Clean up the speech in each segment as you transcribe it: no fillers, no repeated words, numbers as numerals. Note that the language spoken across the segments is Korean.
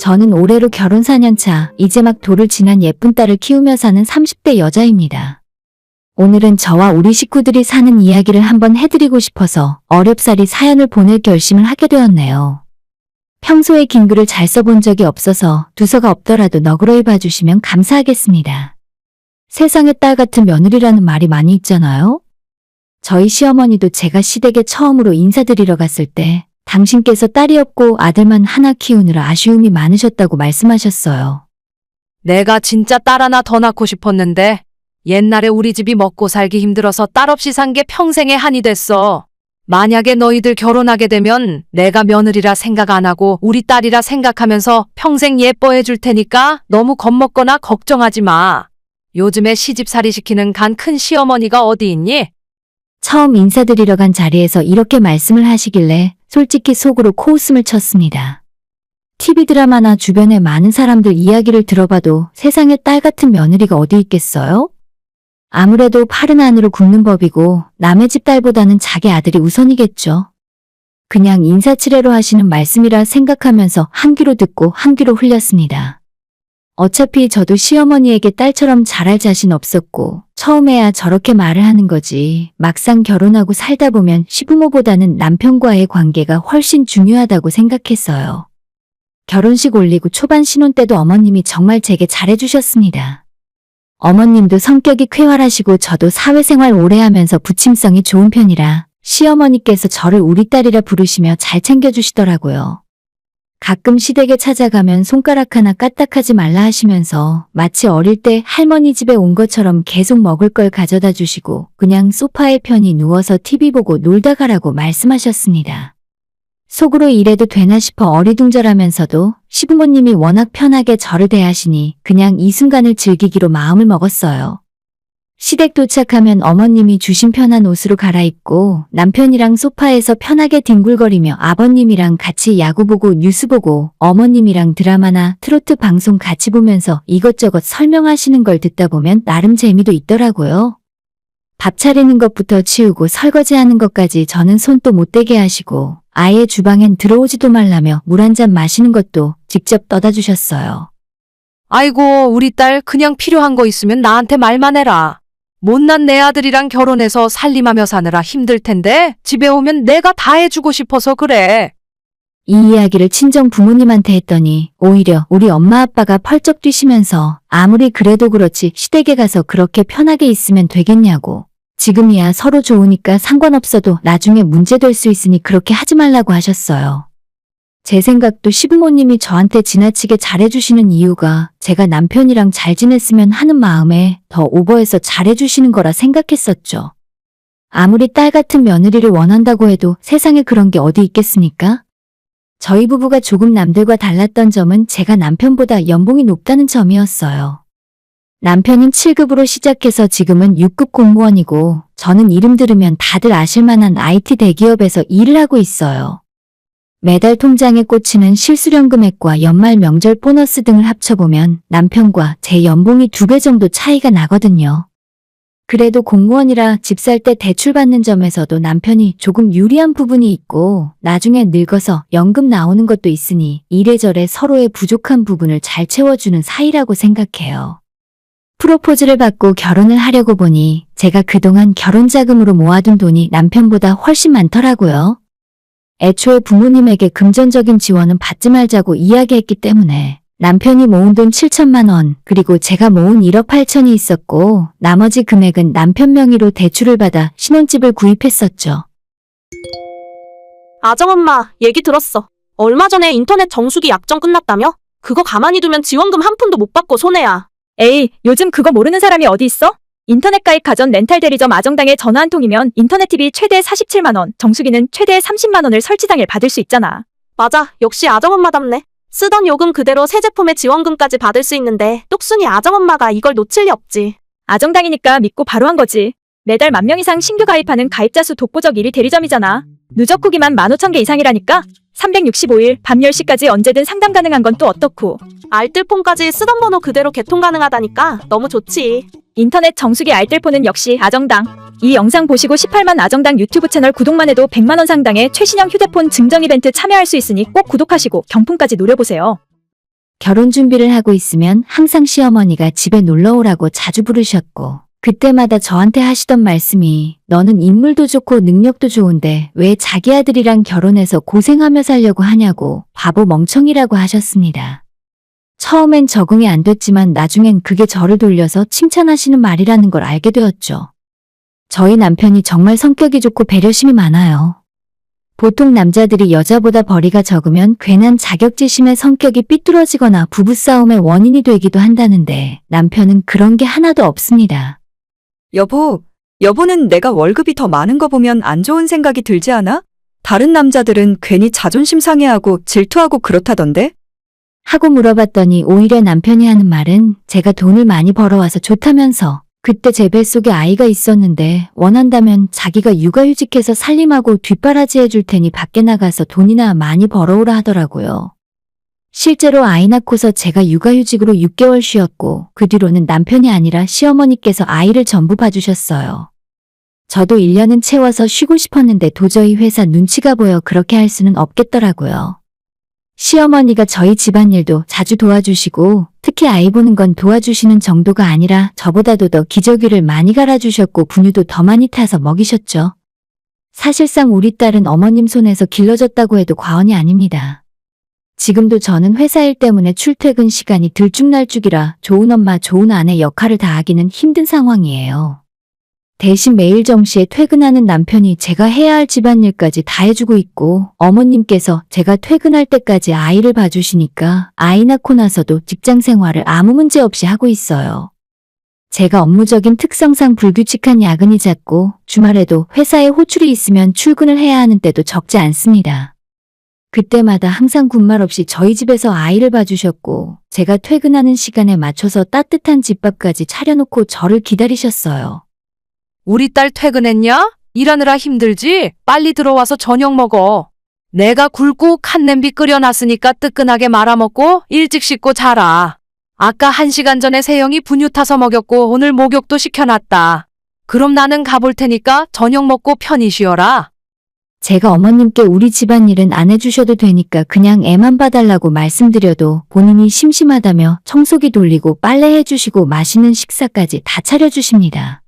저는 올해로 결혼 4년 차, 이제 막 돌을 지난 예쁜 딸을 키우며 사는 30대 여자입니다. 오늘은 저와 우리 식구들이 사는 이야기를 한번 해드리고 싶어서 어렵사리 사연을 보낼 결심을 하게 되었네요. 평소에 긴 글을 잘 써본 적이 없어서 두서가 없더라도 너그러이 봐주시면 감사하겠습니다. 세상에 딸 같은 며느리라는 말이 많이 있잖아요? 저희 시어머니도 제가 시댁에 처음으로 인사드리러 갔을 때 당신께서 딸이 없고 아들만 하나 키우느라 아쉬움이 많으셨다고 말씀하셨어요. 내가 진짜 딸 하나 더 낳고 싶었는데 옛날에 우리 집이 먹고 살기 힘들어서 딸 없이 산 게 평생의 한이 됐어. 만약에 너희들 결혼하게 되면 내가 며느리라 생각 안 하고 우리 딸이라 생각하면서 평생 예뻐해 줄 테니까 너무 겁먹거나 걱정하지 마. 요즘에 시집살이 시키는 간 큰 시어머니가 어디 있니? 처음 인사드리러 간 자리에서 이렇게 말씀을 하시길래 솔직히 속으로 코웃음을 쳤습니다. TV 드라마나 주변의 많은 사람들 이야기를 들어봐도 세상에 딸 같은 며느리가 어디 있겠어요? 아무래도 팔은 안으로 굽는 법이고 남의 집 딸보다는 자기 아들이 우선이겠죠. 그냥 인사치레로 하시는 말씀이라 생각하면서 한 귀로 듣고 한 귀로 흘렸습니다. 어차피 저도 시어머니에게 딸처럼 잘할 자신 없었고 처음에야 저렇게 말을 하는 거지 막상 결혼하고 살다 보면 시부모보다는 남편과의 관계가 훨씬 중요하다고 생각했어요. 결혼식 올리고 초반 신혼 때도 어머님이 정말 제게 잘해주셨습니다. 어머님도 성격이 쾌활하시고 저도 사회생활 오래 하면서 부침성이 좋은 편이라 시어머니께서 저를 우리 딸이라 부르시며 잘 챙겨주시더라고요. 가끔 시댁에 찾아가면 손가락 하나 까딱하지 말라 하시면서 마치 어릴 때 할머니 집에 온 것처럼 계속 먹을 걸 가져다 주시고 그냥 소파에 편히 누워서 TV 보고 놀다 가라고 말씀하셨습니다. 속으로 이래도 되나 싶어 어리둥절하면서도 시부모님이 워낙 편하게 저를 대하시니 그냥 이 순간을 즐기기로 마음을 먹었어요. 시댁 도착하면 어머님이 주신 편한 옷으로 갈아입고 남편이랑 소파에서 편하게 뒹굴거리며 아버님이랑 같이 야구 보고 뉴스 보고 어머님이랑 드라마나 트로트 방송 같이 보면서 이것저것 설명하시는 걸 듣다 보면 나름 재미도 있더라고요. 밥 차리는 것부터 치우고 설거지하는 것까지 저는 손도 못 대게 하시고 아예 주방엔 들어오지도 말라며 물 한 잔 마시는 것도 직접 떠다 주셨어요. 아이고 우리 딸 그냥 필요한 거 있으면 나한테 말만 해라. 못난 내 아들이랑 결혼해서 살림하며 사느라 힘들 텐데 집에 오면 내가 다 해주고 싶어서 그래. 이 이야기를 친정 부모님한테 했더니 오히려 우리 엄마 아빠가 펄쩍 뛰시면서 아무리 그래도 그렇지 시댁에 가서 그렇게 편하게 있으면 되겠냐고. 지금이야 서로 좋으니까 상관없어도 나중에 문제될 수 있으니 그렇게 하지 말라고 하셨어요. 제 생각도 시부모님이 저한테 지나치게 잘해주시는 이유가 제가 남편이랑 잘 지냈으면 하는 마음에 더 오버해서 잘해주시는 거라 생각했었죠. 아무리 딸 같은 며느리를 원한다고 해도 세상에 그런 게 어디 있겠습니까? 저희 부부가 조금 남들과 달랐던 점은 제가 남편보다 연봉이 높다는 점이었어요. 남편은 7급으로 시작해서 지금은 6급 공무원이고 저는 이름 들으면 다들 아실 만한 IT 대기업에서 일을 하고 있어요. 매달 통장에 꽂히는 실수령 금액과 연말 명절 보너스 등을 합쳐보면 남편과 제 연봉이 2배 정도 차이가 나거든요. 그래도 공무원이라 집 살 때 대출 받는 점에서도 남편이 조금 유리한 부분이 있고 나중에 늙어서 연금 나오는 것도 있으니 이래저래 서로의 부족한 부분을 잘 채워주는 사이라고 생각해요. 프로포즈를 받고 결혼을 하려고 보니 제가 그동안 결혼 자금으로 모아둔 돈이 남편보다 훨씬 많더라고요. 애초에 부모님에게 금전적인 지원은 받지 말자고 이야기했기 때문에 남편이 모은 돈 7천만 원 그리고 제가 모은 1억 8천이 있었고 나머지 금액은 남편 명의로 대출을 받아 신혼집을 구입했었죠. 아정엄마, 얘기 들었어. 얼마 전에 인터넷 정수기 약정 끝났다며? 그거 가만히 두면 지원금 한 푼도 못 받고 손해야. 에이, 요즘 그거 모르는 사람이 어디 있어? 인터넷 가입 가전 렌탈 대리점 아정당에 전화 한 통이면 인터넷 TV 최대 47만 원, 정수기는 최대 30만 원을 설치 당일 받을 수 있잖아. 맞아, 역시 아정엄마답네. 쓰던 요금 그대로 새 제품의 지원금까지 받을 수 있는데 똑순이 아정엄마가 이걸 놓칠 리 없지. 아정당이니까 믿고 바로 한 거지. 매달 10,000명 이상 신규 가입하는 가입자 수 독보적 1위 대리점이잖아. 누적 후기만 15,000개 이상이라니까? 365일 밤 10시까지 언제든 상담 가능한 건 또 어떻고. 알뜰폰까지 쓰던 번호 그대로 개통 가능하다니까 너무 좋지. 인터넷 정수기 알뜰폰은 역시 아정당. 이 영상 보시고 18만 아정당 유튜브 채널 구독만 해도 100만 원 상당의 최신형 휴대폰 증정 이벤트 참여할 수 있으니 꼭 구독하시고 경품까지 노려보세요. 결혼 준비를 하고 있으면 항상 시어머니가 집에 놀러 오라고 자주 부르셨고, 그때마다 저한테 하시던 말씀이 너는 인물도 좋고 능력도 좋은데 왜 자기 아들이랑 결혼해서 고생하며 살려고 하냐고 바보 멍청이라고 하셨습니다. 처음엔 적응이 안 됐지만 나중엔 그게 저를 돌려서 칭찬하시는 말이라는 걸 알게 되었죠. 저희 남편이 정말 성격이 좋고 배려심이 많아요. 보통 남자들이 여자보다 벌이가 적으면 괜한 자격지심에 성격이 삐뚤어지거나 부부싸움의 원인이 되기도 한다는데 남편은 그런 게 하나도 없습니다. 여보는 내가 월급이 더 많은 거 보면 안 좋은 생각이 들지 않아? 다른 남자들은 괜히 자존심 상해하고 질투하고 그렇다던데? 하고 물어봤더니 오히려 남편이 하는 말은 제가 돈을 많이 벌어와서 좋다면서 그때 제 뱃속에 아이가 있었는데 원한다면 자기가 육아휴직해서 살림하고 뒷바라지 해줄 테니 밖에 나가서 돈이나 많이 벌어오라 하더라고요. 실제로 아이 낳고서 제가 육아휴직으로 6개월 쉬었고 그 뒤로는 남편이 아니라 시어머니께서 아이를 전부 봐주셨어요. 저도 1년은 채워서 쉬고 싶었는데 도저히 회사 눈치가 보여 그렇게 할 수는 없겠더라고요. 시어머니가 저희 집안일도 자주 도와주시고 특히 아이 보는 건 도와주시는 정도가 아니라 저보다도 더 기저귀를 많이 갈아주셨고 분유도 더 많이 타서 먹이셨죠. 사실상 우리 딸은 어머님 손에서 길러졌다고 해도 과언이 아닙니다. 지금도 저는 회사 일 때문에 출퇴근 시간이 들쭉날쭉이라 좋은 엄마, 좋은 아내 역할을 다하기는 힘든 상황이에요. 대신 매일 정시에 퇴근하는 남편이 제가 해야 할 집안일까지 다 해주고 있고 어머님께서 제가 퇴근할 때까지 아이를 봐주시니까 아이 낳고 나서도 직장 생활을 아무 문제 없이 하고 있어요. 제가 업무적인 특성상 불규칙한 야근이 잦고 주말에도 회사에 호출이 있으면 출근을 해야 하는 때도 적지 않습니다. 그때마다 항상 군말 없이 저희 집에서 아이를 봐주셨고 제가 퇴근하는 시간에 맞춰서 따뜻한 집밥까지 차려놓고 저를 기다리셨어요. 우리 딸 퇴근했냐? 일하느라 힘들지? 빨리 들어와서 저녁 먹어. 내가 굵고 칸 냄비 끓여놨으니까 뜨끈하게 말아먹고 일찍 씻고 자라. 아까 1시간 전에 세영이 분유 타서 먹였고 오늘 목욕도 시켜놨다. 그럼 나는 가볼 테니까 저녁 먹고 편히 쉬어라. 제가 어머님께 우리 집안일은 안 해주셔도 되니까 그냥 애만 봐달라고 말씀드려도 본인이 심심하다며 청소기 돌리고 빨래 해주시고 맛있는 식사까지 다 차려주십니다.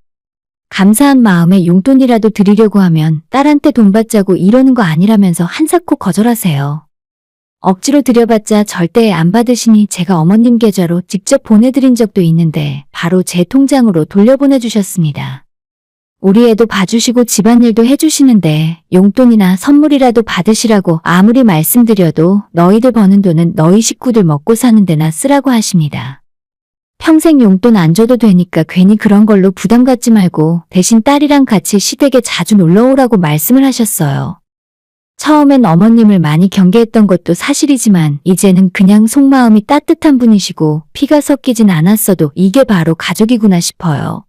감사한 마음에 용돈이라도 드리려고 하면 딸한테 돈 받자고 이러는 거 아니라면서 한사코 거절하세요. 억지로 드려봤자 절대 안 받으시니 제가 어머님 계좌로 직접 보내드린 적도 있는데 바로 제 통장으로 돌려보내주셨습니다. 우리 애도 봐주시고 집안일도 해주시는데 용돈이나 선물이라도 받으시라고 아무리 말씀드려도 너희들 버는 돈은 너희 식구들 먹고 사는 데나 쓰라고 하십니다. 평생 용돈 안 줘도 되니까 괜히 그런 걸로 부담 갖지 말고 대신 딸이랑 같이 시댁에 자주 놀러 오라고 말씀을 하셨어요. 처음엔 어머님을 많이 경계했던 것도 사실이지만 이제는 그냥 속마음이 따뜻한 분이시고 피가 섞이진 않았어도 이게 바로 가족이구나 싶어요.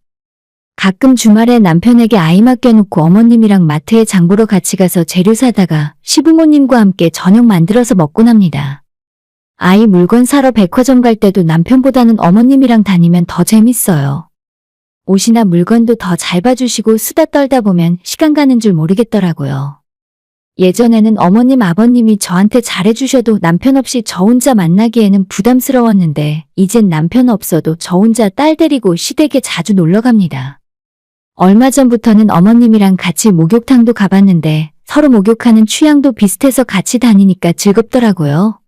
가끔 주말에 남편에게 아이 맡겨놓고 어머님이랑 마트에 장 보러 같이 가서 재료 사다가 시부모님과 함께 저녁 만들어서 먹곤 합니다. 아이 물건 사러 백화점 갈 때도 남편보다는 어머님이랑 다니면 더 재밌어요. 옷이나 물건도 더 잘 봐주시고 수다 떨다 보면 시간 가는 줄 모르겠더라고요. 예전에는 어머님 아버님이 저한테 잘해주셔도 남편 없이 저 혼자 만나기에는 부담스러웠는데 이젠 남편 없어도 저 혼자 딸 데리고 시댁에 자주 놀러 갑니다. 얼마 전부터는 어머님이랑 같이 목욕탕도 가봤는데 서로 목욕하는 취향도 비슷해서 같이 다니니까 즐겁더라고요.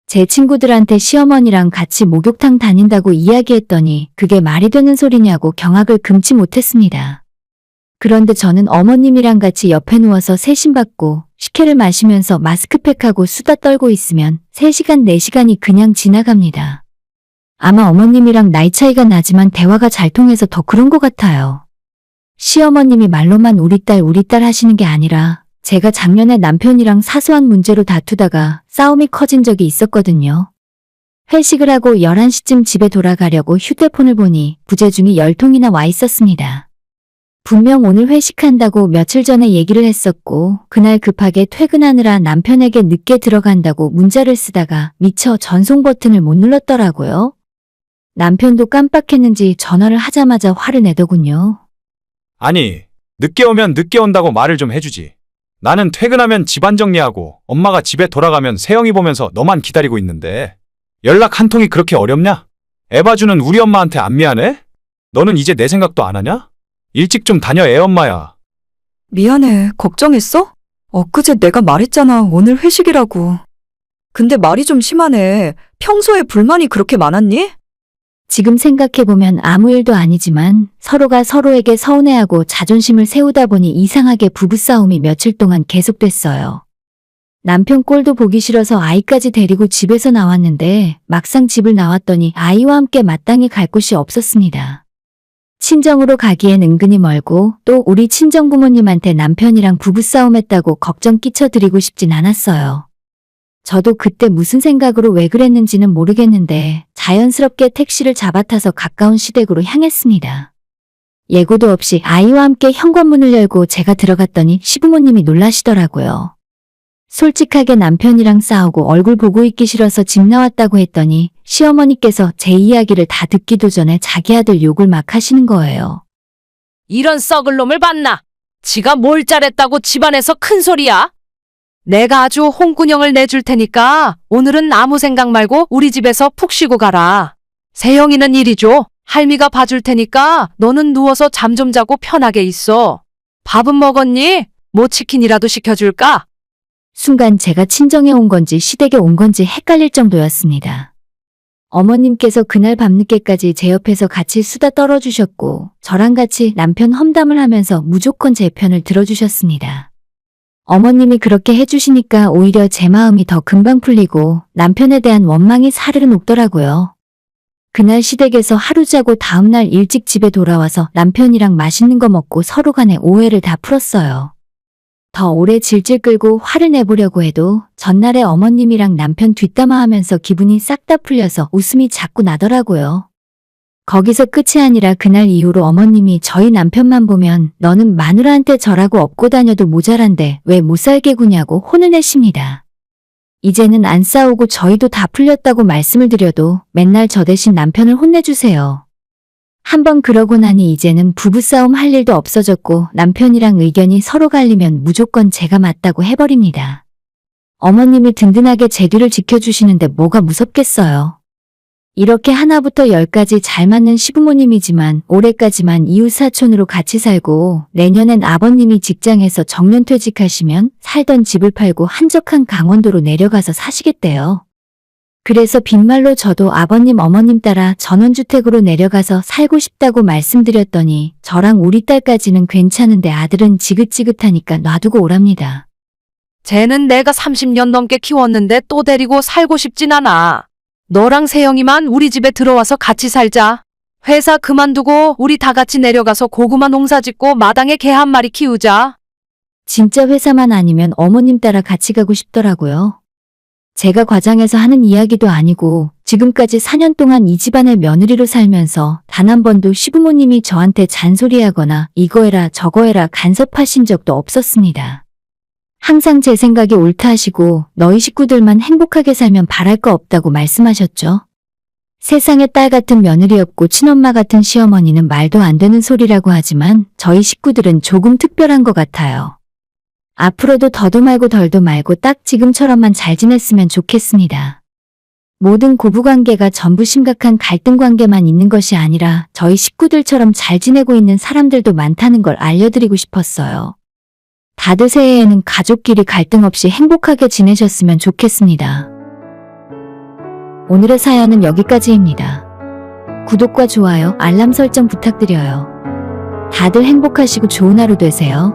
제 친구들한테 시어머니랑 같이 목욕탕 다닌다고 이야기했더니 그게 말이 되는 소리냐고 경악을 금치 못했습니다. 그런데 저는 어머님이랑 같이 옆에 누워서 세심받고 식혜를 마시면서 마스크팩하고 수다 떨고 있으면 3시간, 4시간이 그냥 지나갑니다. 아마 어머님이랑 나이 차이가 나지만 대화가 잘 통해서 더 그런 것 같아요. 시어머님이 말로만 우리 딸 하시는 게 아니라 제가 작년에 남편이랑 사소한 문제로 다투다가 싸움이 커진 적이 있었거든요. 회식을 하고 11시쯤 집에 돌아가려고 휴대폰을 보니 부재중이 10통이나 와 있었습니다. 분명 오늘 회식한다고 며칠 전에 얘기를 했었고 그날 급하게 퇴근하느라 남편에게 늦게 들어간다고 문자를 쓰다가 미처 전송 버튼을 못 눌렀더라고요. 남편도 깜빡했는지 전화를 하자마자 화를 내더군요. 아니, 늦게 오면 늦게 온다고 말을 좀 해주지. 나는 퇴근하면 집안 정리하고 엄마가 집에 돌아가면 세영이 보면서 너만 기다리고 있는데 연락 한 통이 그렇게 어렵냐? 애 봐주는 우리 엄마한테 안 미안해? 너는 이제 내 생각도 안 하냐? 일찍 좀 다녀, 애 엄마야. 미안해. 걱정했어? 엊그제 내가 말했잖아. 오늘 회식이라고. 근데 말이 좀 심하네. 평소에 불만이 그렇게 많았니? 지금 생각해보면 아무 일도 아니지만 서로가 서로에게 서운해하고 자존심을 세우다 보니 이상하게 부부싸움이 며칠 동안 계속됐어요. 남편 꼴도 보기 싫어서 아이까지 데리고 집에서 나왔는데 막상 집을 나왔더니 아이와 함께 마땅히 갈 곳이 없었습니다. 친정으로 가기엔 은근히 멀고 또 우리 친정 부모님한테 남편이랑 부부싸움했다고 걱정 끼쳐드리고 싶진 않았어요. 저도 그때 무슨 생각으로 왜 그랬는지는 모르겠는데 자연스럽게 택시를 잡아타서 가까운 시댁으로 향했습니다. 예고도 없이 아이와 함께 현관문을 열고 제가 들어갔더니 시부모님이 놀라시더라고요. 솔직하게 남편이랑 싸우고 얼굴 보고 있기 싫어서 집 나왔다고 했더니 시어머니께서 제 이야기를 다 듣기도 전에 자기 아들 욕을 막 하시는 거예요. 이런 썩을 놈을 봤나? 지가 뭘 잘했다고 집안에서 큰 소리야? 내가 아주 홍군형을 내줄 테니까 오늘은 아무 생각 말고 우리 집에서 푹 쉬고 가라. 세영이는 이리 줘. 할미가 봐줄 테니까 너는 누워서 잠 좀 자고 편하게 있어. 밥은 먹었니? 뭐 치킨이라도 시켜줄까? 순간 제가 친정에 온 건지 시댁에 온 건지 헷갈릴 정도였습니다. 어머님께서 그날 밤늦게까지 제 옆에서 같이 수다 떨어주셨고 저랑 같이 남편 험담을 하면서 무조건 제 편을 들어주셨습니다. 어머님이 그렇게 해주시니까 오히려 제 마음이 더 금방 풀리고 남편에 대한 원망이 사르르 녹더라고요. 그날 시댁에서 하루 자고 다음날 일찍 집에 돌아와서 남편이랑 맛있는 거 먹고 서로 간의 오해를 다 풀었어요. 더 오래 질질 끌고 화를 내보려고 해도 전날에 어머님이랑 남편 뒷담화하면서 기분이 싹 다 풀려서 웃음이 자꾸 나더라고요. 거기서 끝이 아니라 그날 이후로 어머님이 저희 남편만 보면 너는 마누라한테 저라고 업고 다녀도 모자란데 왜 못 살게 구냐고 혼을 내십니다. 이제는 안 싸우고 저희도 다 풀렸다고 말씀을 드려도 맨날 저 대신 남편을 혼내주세요. 한번 그러고 나니 이제는 부부싸움 할 일도 없어졌고 남편이랑 의견이 서로 갈리면 무조건 제가 맞다고 해버립니다. 어머님이 든든하게 제 뒤를 지켜주시는데 뭐가 무섭겠어요. 이렇게 하나부터 열까지 잘 맞는 시부모님이지만 올해까지만 이웃사촌으로 같이 살고 내년엔 아버님이 직장에서 정년퇴직하시면 살던 집을 팔고 한적한 강원도로 내려가서 사시겠대요. 그래서 빈말로 저도 아버님 어머님 따라 전원주택으로 내려가서 살고 싶다고 말씀드렸더니 저랑 우리 딸까지는 괜찮은데 아들은 지긋지긋하니까 놔두고 오랍니다. 쟤는 내가 30년 넘게 키웠는데 또 데리고 살고 싶진 않아. 너랑 세영이만 우리 집에 들어와서 같이 살자. 회사 그만두고 우리 다 같이 내려가서 고구마 농사 짓고 마당에 개 한 마리 키우자. 진짜 회사만 아니면 어머님 따라 같이 가고 싶더라고요. 제가 과장해서 하는 이야기도 아니고 지금까지 4년 동안 이 집안의 며느리로 살면서 단 한 번도 시부모님이 저한테 잔소리하거나 이거 해라 저거 해라 간섭하신 적도 없었습니다. 항상 제 생각이 옳다 하시고 너희 식구들만 행복하게 살면 바랄 거 없다고 말씀하셨죠. 세상에 딸 같은 며느리 없고 친엄마 같은 시어머니는 말도 안 되는 소리라고 하지만 저희 식구들은 조금 특별한 것 같아요. 앞으로도 더도 말고 덜도 말고 딱 지금처럼만 잘 지냈으면 좋겠습니다. 모든 고부관계가 전부 심각한 갈등 관계만 있는 것이 아니라 저희 식구들처럼 잘 지내고 있는 사람들도 많다는 걸 알려드리고 싶었어요. 다들 새해에는 가족끼리 갈등 없이 행복하게 지내셨으면 좋겠습니다. 오늘의 사연은 여기까지입니다. 구독과 좋아요, 알람 설정 부탁드려요. 다들 행복하시고 좋은 하루 되세요.